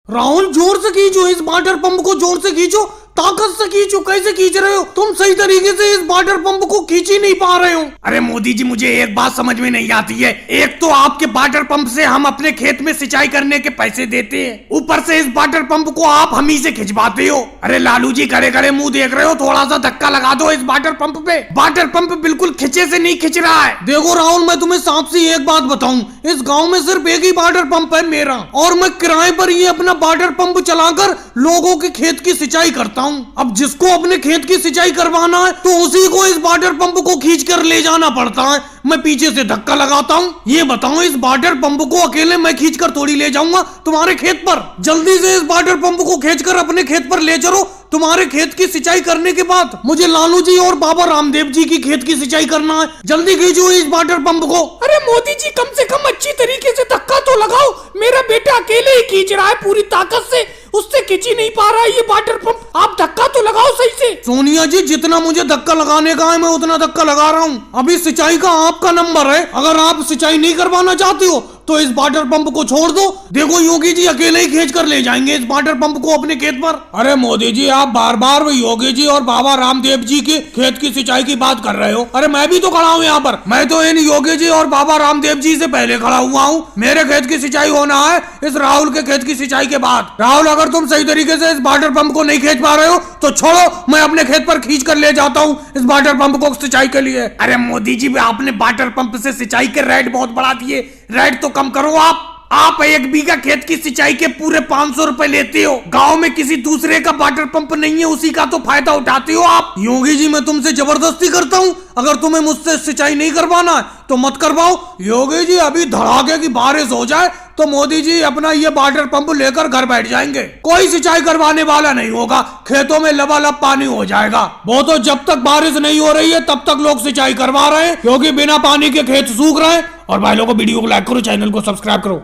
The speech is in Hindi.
राहुल जोर से खींचो, इस वाटर पंप को जोर से खींचो, ताकत से खींचो। कैसे खींच रहे हो तुम? सही तरीके से इस वाटर पंप को खींच ही नहीं पा रहे हो। अरे मोदी जी, मुझे एक बात समझ में नहीं आती है। एक तो आपके वाटर पंप से हम अपने खेत में सिंचाई करने के पैसे देते हैं, ऊपर से इस वाटर पंप को आप हम ही से खिंचवाते हो। अरे लालू जी, खड़े खड़े मुंह देख रहे हो? थोड़ा सा धक्का लगा दो इस वाटर पंप पे। वाटर पंप बिल्कुल खिंचे से नहीं खिंच रहा है। देखो राहुल, मैं तुम्हें साफ सी एक बात बताऊं, इस गाँव में सिर्फ एक ही वाटर पंप है मेरा, और मैं किराए पर ये अपना वाटर पंप चलाकर लोगों के खेत की सिंचाई करता हूं। अब जिसको अपने खेत की सिंचाई करवाना है तो उसी को इस वाटर पंप को खींच कर ले जाना पड़ता है। मैं पीछे से धक्का लगाता हूँ। ये बताओ, इस वाटर पंप को अकेले मैं खींचकर थोड़ी ले जाऊंगा तुम्हारे खेत पर। जल्दी से इस वाटर पंप को खींचकर अपने खेत पर ले चलो। तुम्हारे खेत की सिंचाई करने के बाद मुझे लालू जी और बाबा रामदेव जी की खेत की सिंचाई करना है। जल्दी खींचो इस वाटर पंप को। अरे मोदी जी, कम से कम अच्छी तरीके से धक्का तो लगाओ। मेरा बेटा अकेले ही खींच रहा है पूरी ताकत से, उससे खींच ही नहीं पा रहा है ये वाटर पंप। आप धक्का तो लगाओ सही से। सोनिया जी, जितना मुझे धक्का लगाने का है मैं उतना धक्का लगा रहा हूँ। अभी सिंचाई का आपका नंबर है। अगर आप सिंचाई नहीं करवाना चाहते हो तो इस वाटर पंप को छोड़ दो। देखो योगी जी अकेले ही खींच कर ले जाएंगे इस वाटर पंप को अपने खेत पर। अरे मोदी जी, आप बार बार योगी जी और बाबा रामदेव जी के खेत की सिंचाई की बात कर रहे हो। अरे मैं भी तो खड़ा हूँ यहाँ पर। मैं तो इन योगी जी और बाबा रामदेव जी से पहले खड़ा हुआ हूँ। मेरे खेत की सिंचाई होना है इस राहुल के खेत की सिंचाई के बाद। राहुल, अगर तुम सही तरीके से इस वाटर पंप को नहीं खींच पा रहे हो तो छोड़ो, मैं अपने खेत पर खींच कर ले जाता हूँ इस वाटर पंप को सिंचाई के लिए। अरे मोदी जी, आपने वाटर पंप से सिंचाई के रेट बहुत बढ़ा दिए। रेट तो कम करो आप 1 बीघा खेत की सिंचाई के पूरे 500 रुपए लेते हो। गांव में किसी दूसरे का वाटर पंप नहीं है, उसी का तो फायदा उठाते हो आप। योगी जी, मैं तुमसे जबरदस्ती करता हूँ? अगर तुम्हें मुझसे सिंचाई नहीं करवाना है तो मत करवाओ। योगी जी, अभी धड़ाके की बारिश हो जाए तो मोदी जी अपना ये वाटर पंप लेकर घर बैठ जाएंगे। कोई सिंचाई करवाने वाला नहीं होगा, खेतों में लबालब पानी हो जाएगा। वो तो जब तक बारिश नहीं हो रही है तब तक लोग सिंचाई करवा रहे हैं, क्योंकि बिना पानी के खेत सूख रहे हैं। और भाई लोगों को वीडियो को लाइक करो, चैनल को सब्सक्राइब करो।